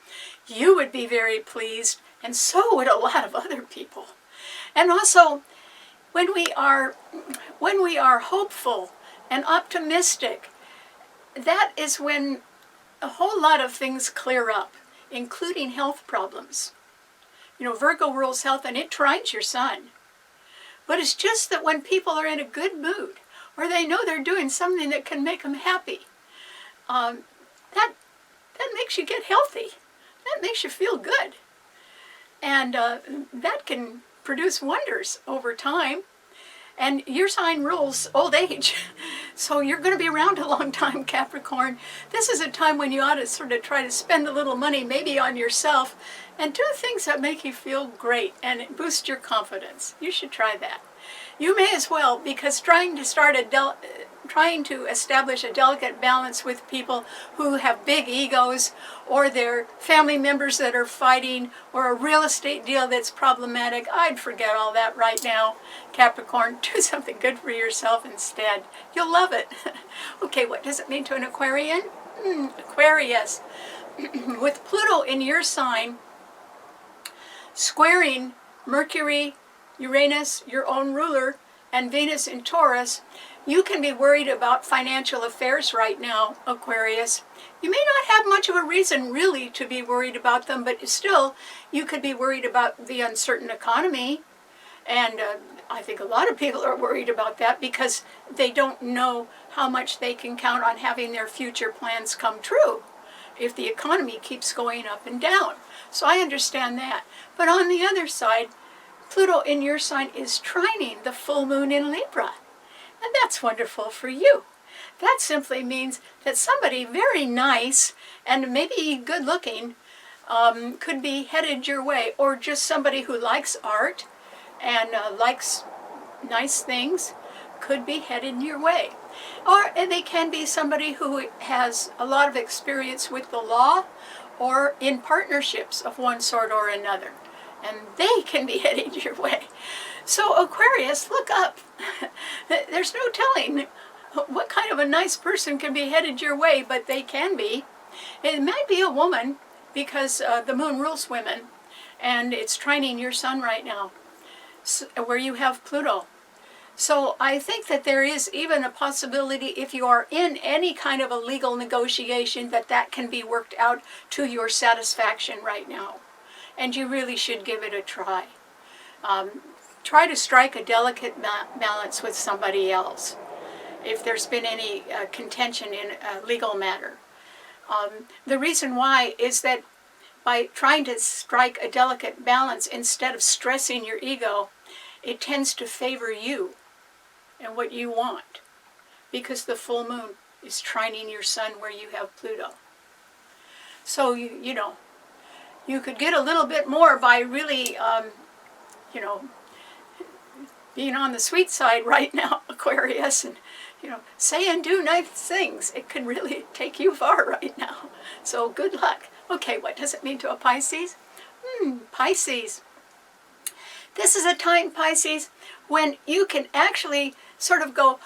you would be very pleased, and so would a lot of other people. And also, when we are hopeful and optimistic, that is when a whole lot of things clear up, including health problems. You know, Virgo rules health, and it trines your sun. But it's just that when people are in a good mood, or they know they're doing something that can make them happy, that makes you get healthy. That makes you feel good. And that can produce wonders over time. And your sign rules old age. So you're going to be around a long time, Capricorn. This is a time when you ought to sort of try to spend a little money maybe on yourself and do things that make you feel great and boost your confidence. You should try that. You may as well, because trying to establish a delicate balance with people who have big egos, or their family members that are fighting, or a real estate deal that's problematic, I'd forget all that right now, Capricorn. Do something good for yourself instead. You'll love it. Okay, what does it mean to an Aquarian? Aquarius. With Pluto in your sign, squaring Mercury, Uranus, your own ruler, and Venus in Taurus, you can be worried about financial affairs right now, Aquarius. You may not have much of a reason really to be worried about them, but still, you could be worried about the uncertain economy. And I think a lot of people are worried about that because they don't know how much they can count on having their future plans come true if the economy keeps going up and down. So I understand that. But on the other side, Pluto in your sign is trining the full moon in Libra. And that's wonderful for you. That simply means that somebody very nice and maybe good looking could be headed your way, or just somebody who likes art and likes nice things could be headed your way. Or they can be somebody who has a lot of experience with the law, or in partnerships of one sort or another. And they can be heading your way. So Aquarius, look up. There's no telling what kind of a nice person can be headed your way, but they can be. It might be a woman, because the moon rules women, and it's trining your sun right now, where you have Pluto. So I think that there is even a possibility, if you are in any kind of a legal negotiation, that can be worked out to your satisfaction right now. And you really should give it a try. Try to strike a delicate balance with somebody else if there's been any contention in a legal matter. The reason why is that by trying to strike a delicate balance instead of stressing your ego, it tends to favor you and what you want, because the full moon is trining your sun where you have Pluto. So you know, you could get a little bit more by really you know, being on the sweet side right now, Aquarius, and you know, say and do nice things. It can really take you far right now. So good luck. Okay, what does it mean to a Pisces? Pisces. This is a time, Pisces, when you can actually sort of go,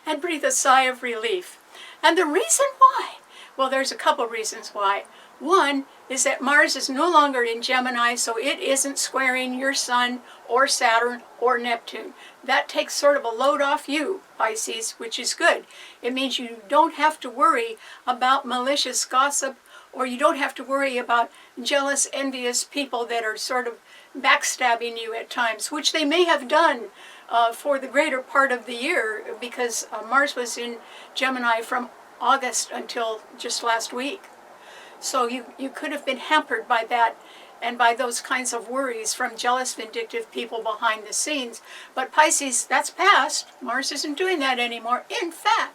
and breathe a sigh of relief. And the reason why? Well, there's a couple reasons why. One is that Mars is no longer in Gemini, so it isn't squaring your Sun or Saturn or Neptune. That takes sort of a load off you, Pisces, which is good. It means you don't have to worry about malicious gossip, or you don't have to worry about jealous, envious people that are sort of backstabbing you at times, which they may have done for the greater part of the year, because Mars was in Gemini from August until just last week. So you could have been hampered by that and by those kinds of worries from jealous, vindictive people behind the scenes. But Pisces, that's past. Mars isn't doing that anymore. In fact,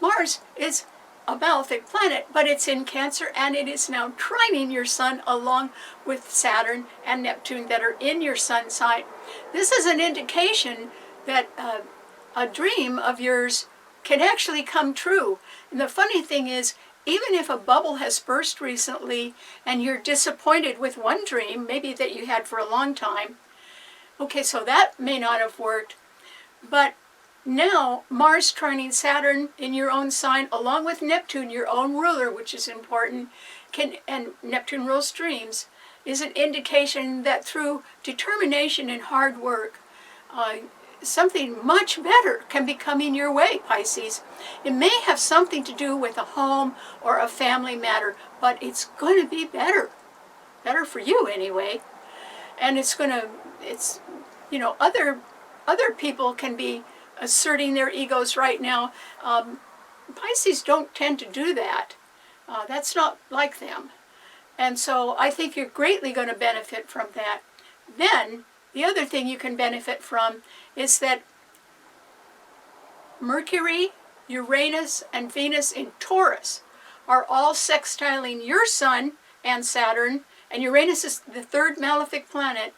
Mars is a malefic planet, but it's in Cancer, and it is now trining your Sun along with Saturn and Neptune that are in your Sun sign. This is an indication that a dream of yours can actually come true. And the funny thing is, even if a bubble has burst recently and you're disappointed with one dream, maybe that you had for a long time, okay, so that may not have worked, but now Mars trining Saturn in your own sign, along with Neptune, your own ruler, which is important, and Neptune rules dreams, is an indication that through determination and hard work, something much better can be coming your way, Pisces. It may have something to do with a home or a family matter, but it's going to be better for you anyway. And it's you know, other people can be asserting their egos right now. Pisces don't tend to do that. That's not like them. And so I think you're greatly going to benefit from that. Then the other thing you can benefit from is that Mercury, Uranus, and Venus in Taurus are all sextiling your Sun and Saturn, and Uranus is the third malefic planet,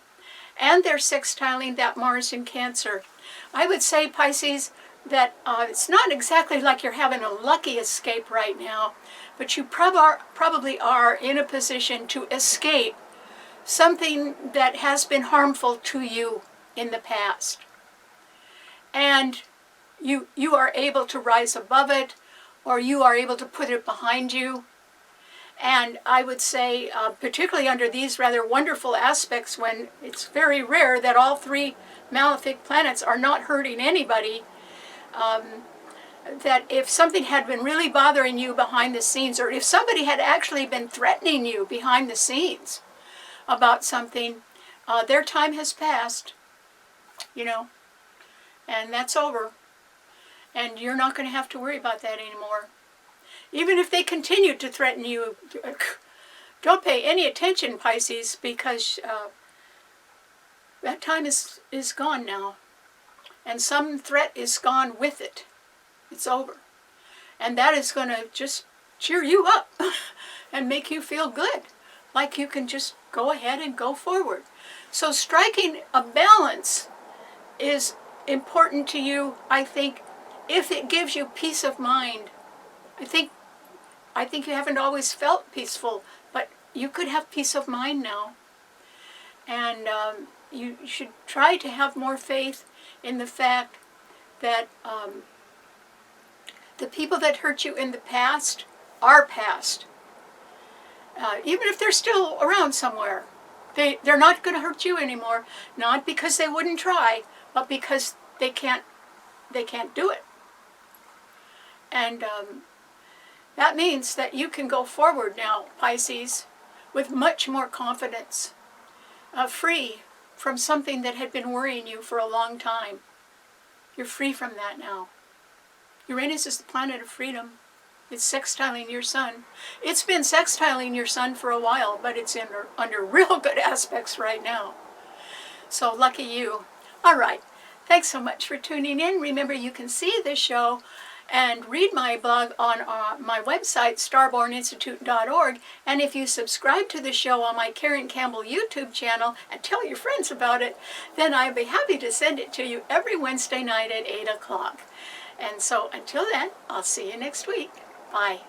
and they're sextiling that Mars in Cancer. I would say, Pisces, that it's not exactly like you're having a lucky escape right now, but you probably are in a position to escape something that has been harmful to you in the past. And you are able to rise above it, or you are able to put it behind you. And I would say, particularly under these rather wonderful aspects, when it's very rare that all three malefic planets are not hurting anybody, that if something had been really bothering you behind the scenes, or if somebody had actually been threatening you behind the scenes about something, their time has passed, you know, and that's over. And you're not going to have to worry about that anymore. Even if they continue to threaten you, don't pay any attention, Pisces, because that time is gone now. And some threat is gone with it. It's over. And that is going to just cheer you up and make you feel good. Like you can just go ahead and go forward. So striking a balance is important to you, I think, if it gives you peace of mind. I think I think you haven't always felt peaceful, but you could have peace of mind now. And you should try to have more faith in the fact that the people that hurt you in the past are past. Even if they're still around somewhere, they're not going to hurt you anymore. Not because they wouldn't try, but because they can't do it. And that means that you can go forward now, Pisces, with much more confidence, free from something that had been worrying you for a long time. You're free from that now. Uranus is the planet of freedom. It's sextiling your sun. It's been sextiling your sun for a while, but it's under real good aspects right now. So lucky you. All right. Thanks so much for tuning in. Remember, you can see this show and read my blog on my website, STARBORNinstitute.org. And if you subscribe to the show on my Karen Campbell YouTube channel and tell your friends about it, then I'd be happy to send it to you every Wednesday night at 8 o'clock. And so until then, I'll see you next week. Bye.